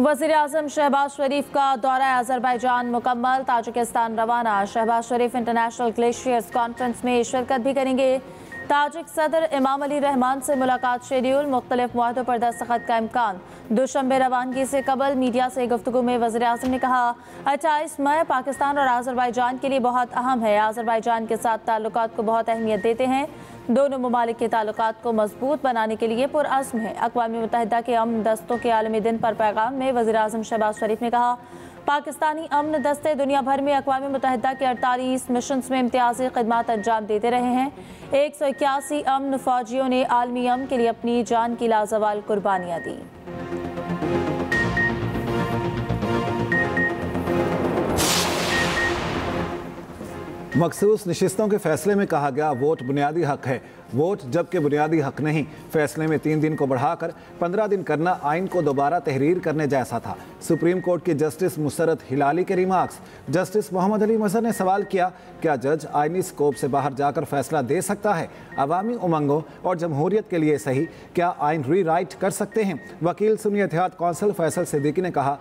वज़ीर-ए-आज़म शहबाज शरीफ का दौरा अज़रबैजान मुकम्मल, ताजिकिस्तान रवाना। शहबाज शरीफ इंटरनेशनल ग्लेशियर्स कॉन्फ्रेंस में शिरकत भी करेंगे। ताजिक सदर इमाम अली रहमान से मुलाकात शेड्यूल, मुख्तलिफ मुआहदों पर दस्तखत का इम्कान। दुशंबे रवानगी से कबल मीडिया से गुफ्तगू में वज़ीर-ए-आज़म ने कहा 28 मई पाकिस्तान और अज़रबैजान के लिए बहुत अहम है। अज़रबैजान के साथ ताल्लुकात को बहुत अहमियत देते हैं। दोनों ममालिक के ताल्लुकात को मजबूत बनाने के लिए पुरअज़्म है। अक़वाम मुत्तहिदा के अमन दस्तों के आलमी दिन पर पैगाम में वज़ीर-ए-आज़म शहबाज शरीफ ने कहा पाकिस्तानी अमन दस्ते दुनिया भर में अक़वाम मुत्तहिदा के 48 मिशंस में इम्तियाज़ी खिदमात अंजाम देते रहे हैं। 181 अमन फौजियों ने आलमी अमन के लिए अपनी जान की लाजवाल कुर्बानियाँ दी। मखसूस नशिस्तों के फैसले में कहा गया वोट बुनियादी हक है। वोट जबकि बुनियादी हक नहीं। फैसले में 3 दिन को बढ़ाकर 15 दिन करना आइन को दोबारा तहरीर करने जैसा था। सुप्रीम कोर्ट की जस्टिस मुसरत हिलाली के रिमार्क्स। जस्टिस मोहम्मद अली मजहर ने सवाल किया, क्या जज आइनी स्कोप से बाहर जाकर फैसला दे सकता है? अवामी उमंगों और जमहूरियत के लिए सही, क्या आइन री राइट कर सकते हैं? वकील सुन्नी इत्तेहाद कौंसिल फैसल सिद्दीकी ने कहा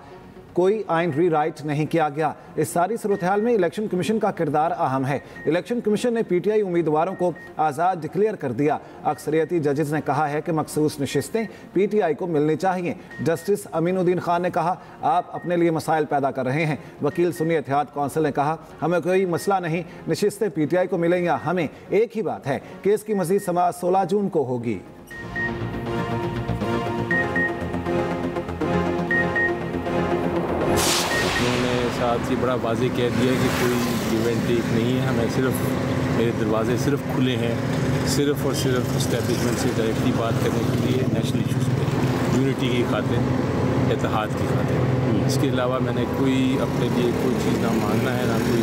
कोई आइन री राइट नहीं किया गया। इस सारी सूरत हाल में इलेक्शन कमीशन का किरदार अहम है। इलेक्शन कमीशन ने पीटीआई उम्मीदवारों को आज़ाद डिक्लेयर कर दिया। अक्सरियती जजेस ने कहा है कि मखसूस नशिस्तें पीटीआई को मिलनी चाहिए। जस्टिस अमीनुद्दीन खान ने कहा आप अपने लिए मसाइल पैदा कर रहे हैं। वकील सुन्नी इत्तेहाद कौंसिल ने कहा हमें कोई मसला नहीं, नशिस्तें पीटीआई को मिलें या हमें, एक ही बात है कि इसकी मज़ीद समाअत 16 जून को होगी। साथ ही बड़ा वाज़ेह कह दिया कि कोई इवेंट एक नहीं है, हमें सिर्फ मेरे दरवाजे सिर्फ खुले हैं, सिर्फ और सिर्फ इस्टेब्लिशमेंट से डायरेक्टली बात करने के लिए नेशनल इशूज़ पे, यूनिटी की खातिर, इत्तेहाद की खातिर। इसके अलावा मैंने कोई अपने लिए कोई चीज़ ना मांगना है ना कोई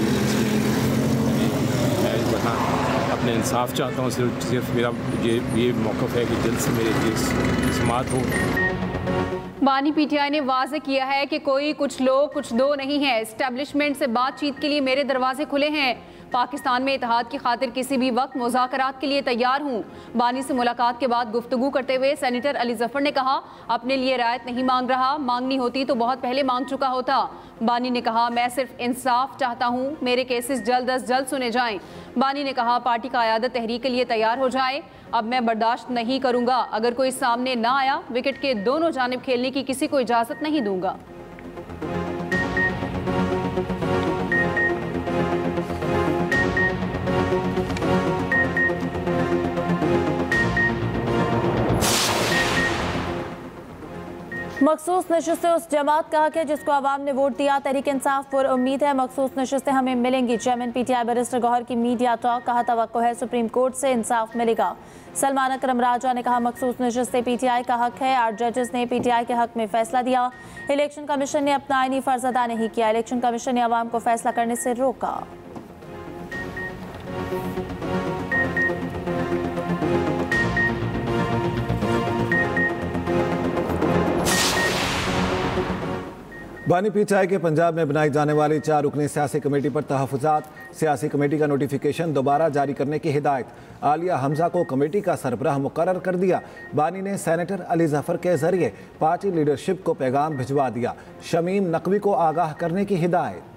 मैं बता अपने इंसाफ चाहता हूँ। सिर्फ मेरा ये मौक़िफ़ है कि जल्द से मेरे केस समाअत हो। बानी पीटीआई ने वाज़ेह किया है कि कोई कुछ लोग कुछ दो नहीं है। एस्टेब्लिशमेंट से बातचीत के लिए मेरे दरवाजे खुले हैं। पाकिस्तान में इत्तेहाद की खातिर किसी भी वक्त मुज़ाकरात के लिए तैयार हूँ। बानी से मुलाकात के बाद गुफ्तगू करते हुए सेनेटर अली जफ़र ने कहा अपने लिए रायत नहीं मांग रहा, मांगनी होती तो बहुत पहले मांग चुका होता। बानी ने कहा मैं सिर्फ इंसाफ चाहता हूँ, मेरे केसेस जल्द अज जल्द सुने जाएं। बानी ने कहा पार्टी का क़यादत तहरीक के लिए तैयार हो जाए। अब मैं बर्दाश्त नहीं करूँगा, अगर कोई सामने ना आया विकेट के दोनों जानिब खेलने की किसी को इजाज़त नहीं दूंगा। मखसूस नशिस्तें उस जमात का हक है जिसको आवाम ने वोट दिया। तहरीक इंसाफ पर उम्मीद है मखसूस नशिस्तें हमें मिलेंगी। चेयरमैन पीटीआई बैरिस्टर गौहर की मीडिया टॉक, कहा तवक्को है सुप्रीम कोर्ट से इंसाफ मिलेगा। सलमान अकरम राजा ने कहा मखसूस नशिस्तें पीटीआई का हक है। 8 जजेस ने पीटीआई के हक में फैसला दिया। इलेक्शन कमीशन ने अपना आईनी फर्ज अदा नहीं किया। इलेक्शन कमीशन ने अवाम को फैसला करने से रोका। बानी पीटीआई के पंजाब में बनाई जाने वाली 4 रुकनी सियासी कमेटी पर तहफ़्फ़ुज़ात। सियासी कमेटी का नोटिफिकेशन दोबारा जारी करने की हिदायत। आलिया हमजा को कमेटी का सरबराह मुकर्रर कर दिया। बानी ने सेनेटर अली जफ़र के ज़रिए पार्टी लीडरशिप को पैगाम भिजवा दिया। शमीम नकवी को आगाह करने की हिदायत।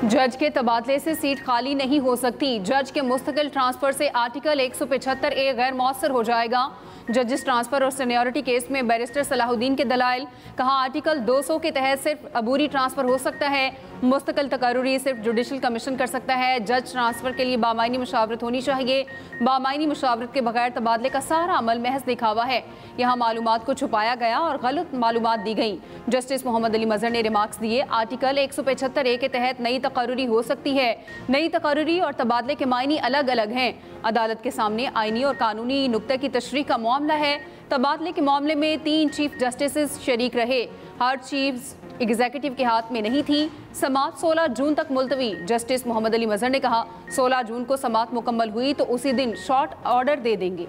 जज के तबादले से सीट खाली नहीं हो सकती। जज के मुस्तकिल ट्रांसफर से आर्टिकल 175A गैर मौसर हो जाएगा। जजेस ट्रांसफर और सीनियरिटी केस में बैरिस्टर सलाहुद्दीन के दलाइल, कहा आर्टिकल 200 के तहत सिर्फ अबूरी ट्रांसफर हो सकता है। मुस्तकिल तकर्रुरी सिर्फ जुडिशल कमीशन कर सकता है। जज ट्रांसफर के लिए बामायनी मुशावरत होनी चाहिए। बामायनी मुशावरत के बगैर तबादले का सारा अमल महज दिखावा है। यहाँ मालूमात को छुपाया गया और गलत मालूमात दी गई। जस्टिस मोहम्मद अली मजहर ने रिमार्क्स दिए आर्टिकल 175A के तहत नई तकर्रुरी हो सकती है। नई तकर्रुरी और तबादले के मायने अलग अलग हैं। अदालत के सामने आईनी और कानूनी नुक्ते की तशरीह का मामला है। तबादले के मामले में 3 चीफ जस्टिस शरीक रहे। हर चीफ एग्जीक्यूटिव के हाथ में नहीं थी। समाअत 16 जून तक मुलतवी। जस्टिस मोहम्मद अली मजहर ने कहा 16 जून को समाअत मुकम्मल हुई तो उसी दिन शॉर्ट ऑर्डर दे देंगे।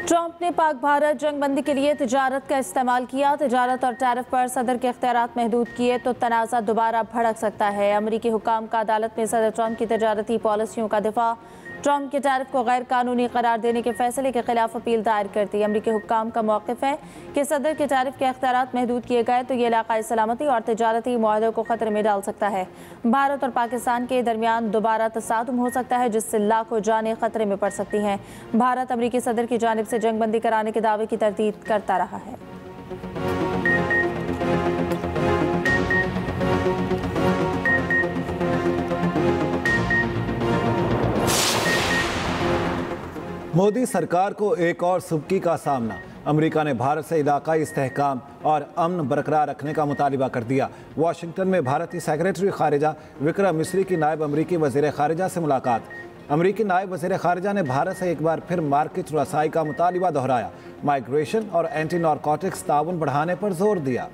ट्रंप ने पाक भारत जंगबंदी के लिए तिजारत का इस्तेमाल किया। तिजारत और टैरिफ पर सदर के इख्तियारात महदूद किए तो तनाज़ा दोबारा भड़क सकता है। अमरीकी हुकाम का अदालत में सदर ट्रंप की तिजारती पॉलिसियों का दिफा। ट्रंप के टैरिफ को गैर कानूनी करार देने के फैसले के खिलाफ अपील दायर कर दी। अमरीकी हुकाम का मौक़िफ़ है कि सदर के टैरिफ के इख्तियारात महदूद किए गए तो ये इलाक़ाई सलामती और तिजारती मुआहदों को ख़तरे में डाल सकता है। भारत और पाकिस्तान के दरमियान दोबारा तसादुम हो सकता है, जिससे लाखों जानें ख़तरे में पड़ सकती हैं। भारत अमरीकी सदर की जानिब से जंगबंदी कराने के दावे की तरदीद करता रहा है। मोदी सरकार को एक और सुबकी का सामना। अमेरिका ने भारत से इलाकाई इस्तेहकाम और अमन बरकरार रखने का मुतालिबा कर दिया। वाशिंगटन में भारतीय सेक्रेटरी खारिजा विक्रम मिस्री की नायब अमरीकी वज़ीर खारिजा से मुलाकात। अमरीकी नायब वज़ीर खारिजा ने भारत से एक बार फिर मार्केट रसाई का मुतालिबा दोहराया। माइग्रेशन और एंटी नारकोटिक्स ताउन बढ़ाने पर जोर दिया।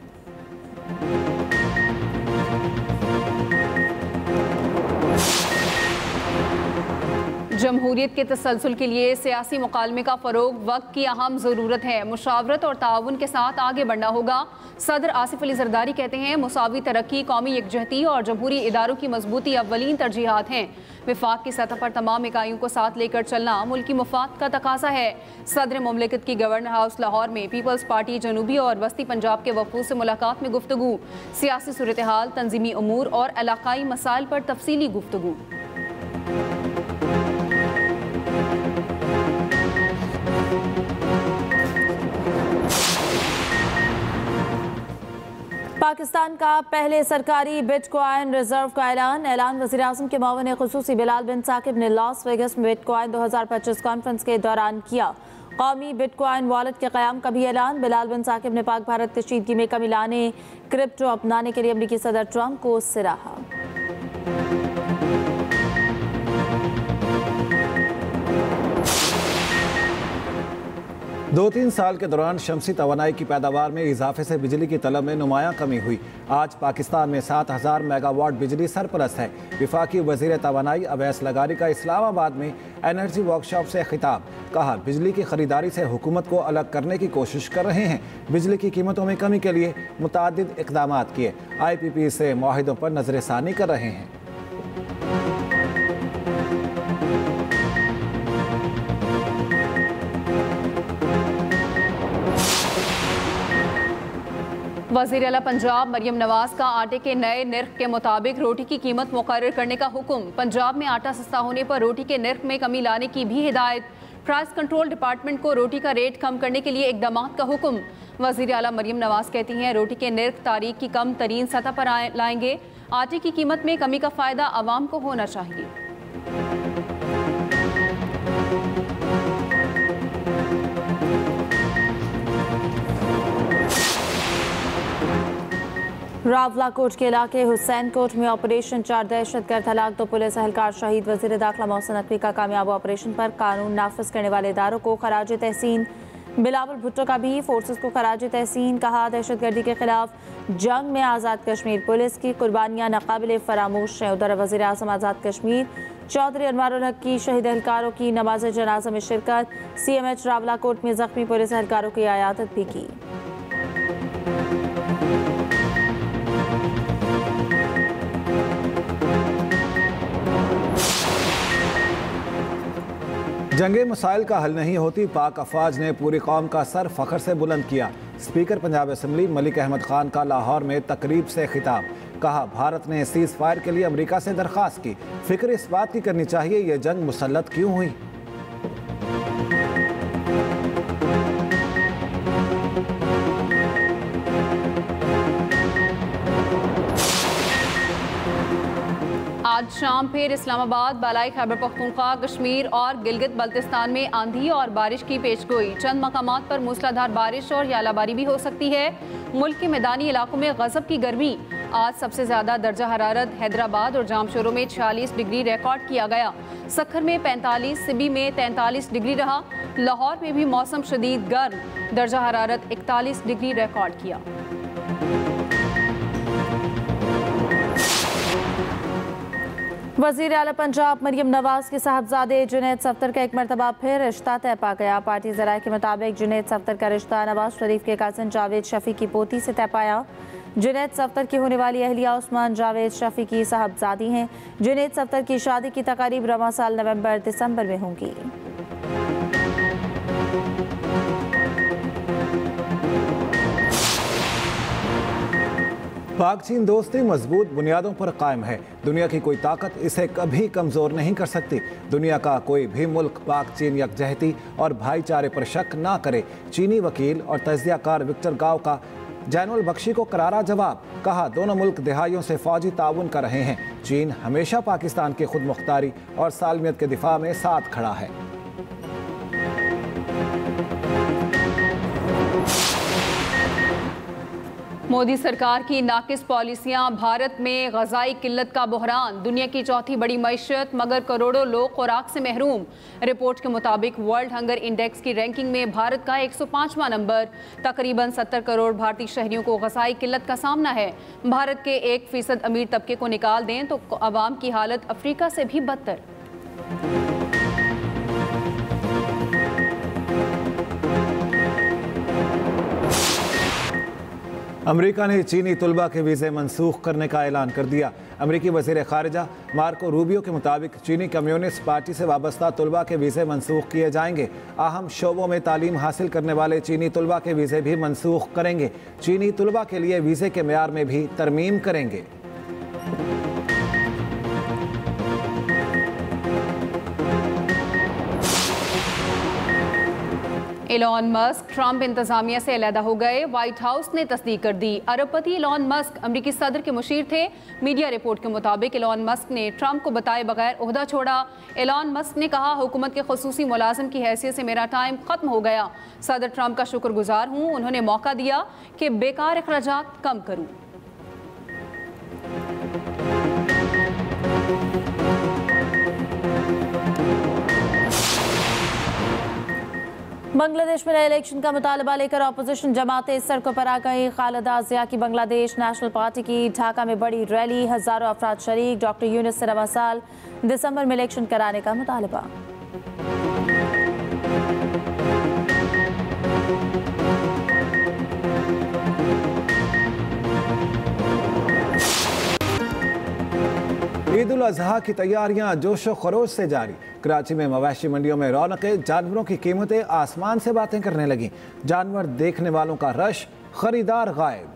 जमहूरियत के तसलसल के लिए सियासी मुकालमे का फ़रोग वक्त की अहम ज़रूरत है। मुशावरत और ताउन के साथ आगे बढ़ना होगा। सदर आसिफ अली जरदारी कहते हैं मुसावी तरक्की, कौमी यकजहती और जमहूरी इदारों की मजबूती अव्वलीन तरजीहात हैं। विफाक की सतह पर तमाम इकाइयों को साथ लेकर चलना मुल्की मुफाद का तकाजा है। सदर मुमलिकत की गवर्नर हाउस लाहौर में पीपल्स पार्टी जनूबी और वस्ती पंजाब के वफूद से मुलाकात में गुफ्तगू। सियासी सूरत हाल, तंजीमी उमूर और इलाकाई मसाइल पर तफसीली गुफ्तगू। पाकिस्तान का पहले सरकारी बिटकॉइन रिजर्व का ऐलान वज़ीर-ए-आज़म के मुआविन ख़ुसूसी बिलाल बिन साकिब ने लॉस वेगस में बिटकॉइन 2025 कॉन्फ्रेंस के दौरान किया। कौमी बिटकॉइन वॉलेट के क़याम का भी ऐलान। बिलाल बिन साकिब ने पाक भारत कशीदगी में कमी लाने, क्रिप्टो अपनाने के लिए अमरीकी सदर ट्रंप को सराहा। 2-3 साल के दौरान शमसी तवानाई की पैदावार में इजाफे से बिजली की तलब में नुमायां कमी हुई। आज पाकिस्तान में 7000 मेगावाट बिजली सरप्लस है। वफाकी वज़ीर तवानाई अवैस लगारी का इस्लामाबाद में एनर्जी वर्कशॉप से खिताब। कहा, बिजली की खरीदारी से हुकूमत को अलग करने की कोशिश कर रहे हैं। बिजली की कीमतों में कमी के लिए मुतादिद इक़दाम किए। IPP से मुआहिदों पर नज़रसानी कर रहे हैं। वज़ीर आला पंजाब मरियम नवाज का आटे के नए निर्ख के मुताबिक रोटी की कीमत मुकर्रर करने का हुक्म। पंजाब में आटा सस्ता होने पर रोटी के निर्ख में कमी लाने की भी हिदायत। प्राइस कंट्रोल डिपार्टमेंट को रोटी का रेट कम करने के लिए इक़दाम का हुक्म। वज़ीर आला मरियम नवाज कहती हैं रोटी के निर्ख तारीख की कम तरीन सतह पर लाएंगे। आटे की कीमत में कमी का फ़ायदा आवाम को होना चाहिए। रावलाकोट के इलाके हुसैन कोट में ऑपरेशन 4 दहशतगर्द हलाक, 2 पुलिस एहलकार शहीद। वज़ीर दाखिला मोहसिन नकवी का कामयाब ऑपरेशन पर कानून नाफिज करने वाले इदारों को खराज तहसीन। बिलावल भुट्टो का भी फोर्सेस को खराज तहसीन। कहा, दहशतगर्दी के खिलाफ जंग में आज़ाद कश्मीर पुलिस की कुर्बानियाँ नाकाबिले फरामोश हैं। उधर वज़ीर आज़म आज़ाद कश्मीर चौधरी अनवारुल हक की शहीद एहलकारों की नमाज जनाजा में शिरकत। CMH रावलाकोट में जख्मी पुलिस एहलकारों की आयादत भी की। जंगे मसाइल का हल नहीं होती, पाक अफवाज ने पूरी कौम का सर फ़ख्र से बुलंद किया। स्पीकर पंजाब असम्बली मलिक अहमद खान का लाहौर में तकरीब से खिताब। कहा, भारत ने सीज़ फायर के लिए अमेरिका से दरख्वास्त की। फिक्र इस बात की करनी चाहिए ये जंग मुसल्लत क्यों हुई। आज शाम फिर इस्लामाबाद, बालाई खैबर पख्तूनख्वा, कश्मीर और गिलगित बल्तिस्तान में आंधी और बारिश की पेशगोई। चंद मकामात पर मूसलाधार बारिश और यालाबारी भी हो सकती है। मुल्क के मैदानी इलाकों में गजब की गर्मी। आज सबसे ज़्यादा दर्जा हरारत हैदराबाद और जामशोरों में 46 डिग्री रिकॉर्ड किया गया। सक्खर में 45, सिबी में 43 डिग्री रहा। लाहौर में भी मौसम शदीद गर्म, दर्जा हरारत 41 डिग्री रिकॉर्ड किया। वज़ीर आला पंजाब मरियम नवाज के साहबजादे जुनैद सफ्तर का एक मरतबा फिर रिश्ता तय पा गया। पार्टी ज़राए के मुताबिक जुनैद सफ्तर का रिश्ता नवाज शरीफ के कज़न जावेद शफ़ी की पोती से तय पाया। जुनैद सफ्तर की होने वाली अहलिया उस्मान जावेद शफ़ी की साहबजादी हैं। जुनैद सफ्तर की शादी की तकारीब रवां साल नवंबर दिसंबर में होंगी। पाक चीन दोस्ती मजबूत बुनियादों पर कायम है। दुनिया की कोई ताकत इसे कभी कमज़ोर नहीं कर सकती। दुनिया का कोई भी मुल्क पाक चीन यकजहती और भाईचारे पर शक ना करे। चीनी वकील और तज्जियाकार विक्टर गाव का जैनुल बख्शी को करारा जवाब। कहा, दोनों मुल्क दहाइयों से फौजी ताउन कर रहे हैं। चीन हमेशा पाकिस्तान की खुद मुख्तारी और सालमियत के दिफा में साथ खड़ा है। मोदी सरकार की नाकिस पॉलिसियां, भारत में ग़ज़ाई किल्लत का बहरान, दुनिया की चौथी बड़ी मईशत मगर करोड़ों लोग खुराक से महरूम। रिपोर्ट के मुताबिक वर्ल्ड हंगर इंडेक्स की रैंकिंग में भारत का 105वां नंबर। तकरीबन 70 करोड़ भारतीय शहरियों को ग़ज़ाई किल्लत का सामना है। भारत के 1% अमीर तबके को निकाल दें तो अवाम की हालत अफ्रीका से भी बदतर। अमेरिका ने चीनी तुलबा के वीज़े मनसूख करने का ऐलान कर दिया। अमेरिकी वज़ीर ख़ारिजा मार्को रूबियो के मुताबिक चीनी कम्युनिस्ट पार्टी से वाबस्ता तुलबा के वीज़े मनसूख किए जाएंगे। अहम शोबों में तालीम हासिल करने वाले चीनी तुलबा के वीज़े भी मनसूख करेंगे। चीनी तुलबा के लिए वीज़े के मेयार में भी तरमीम करेंगे। एलॉन मस्क ट्रंप इंतजामिया से अलहदा हो गए। व्हाइट हाउस ने तस्दीक कर दी। अरबपति एलॉन मस्क अमेरिकी सदर के मुशीर थे। मीडिया रिपोर्ट के मुताबिक एलॉन मस्क ने ट्रंप को बताए बगैर ओहदा छोड़ा। एलॉन मस्क ने कहा, हुकूमत के खुसूसी मुलाजिम की हैसियत से मेरा टाइम खत्म हो गया। सदर ट्रंप का शुक्रगुजार हूँ, उन्होंने मौका दिया कि बेकार अखराजात कम करूँ। बांग्लादेश में नए इलेक्शन का मुतालबा लेकर अपोजिशन जमातें सड़कों पर आ गई। खालिदा जिया की बांग्लादेश नेशनल पार्टी की ढाका में बड़ी रैली, हजारों अफराद शरीक। डॉक्टर यूनुस से रवां साल दिसंबर में इलेक्शन कराने का मुतालबा। ईद उल अजहा की तैयारियां जोशो खरोश से जारी। कराची में मवेशी मंडियों में रौनकें, जानवरों की कीमतें आसमान से बातें करने लगी। जानवर देखने वालों का रश, खरीदार गायब।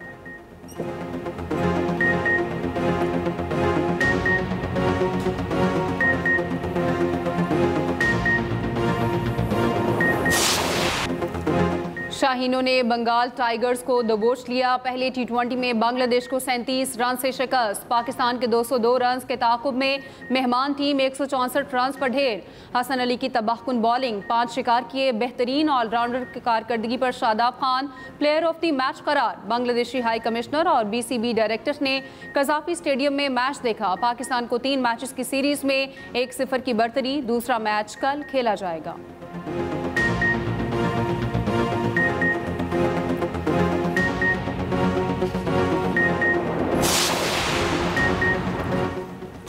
शाहीनों ने बंगाल टाइगर्स को दबोच लिया। पहले T20 में बांग्लादेश को 37 रन से शिकस्त। पाकिस्तान के 202 रन के ताकुब में मेहमान टीम 164 रन पर ढेर। हसन अली की तबाहकुन बॉलिंग, 5 शिकार किए। बेहतरीन ऑलराउंडर की कारकर्दगी पर Shadab Khan player of the match करार। बांग्लादेशी हाई कमिश्नर और BCB डायरेक्टर ने कजाफी स्टेडियम में मैच देखा। पाकिस्तान को 3 मैचेस की सीरीज में 1-0 की बरतरी। दूसरा मैच कल खेला जाएगा।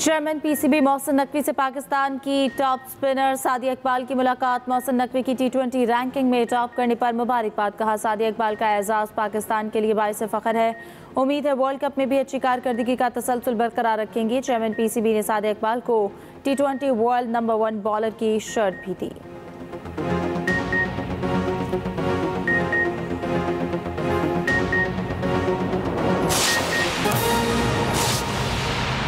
चेयरमैन PCB मोहसिन नकवी से पाकिस्तान की टॉप स्पिनर सादिया इकबाल की मुलाकात। मोहसिन नकवी की T20 रैंकिंग में टॉप करने पर मुबारकबाद। कहा, सादिया इकबाल का एजाज़ पाकिस्तान के लिए बाइस फ़ख्र है। उम्मीद है वर्ल्ड कप में भी अच्छी कारकर्दगी का तसलसल बरकरार रखेंगी। चेयरमैन PCB ने सादिया इकबाल को T20 वर्ल्ड नंबर 1 बॉलर की शर्ट भी दी।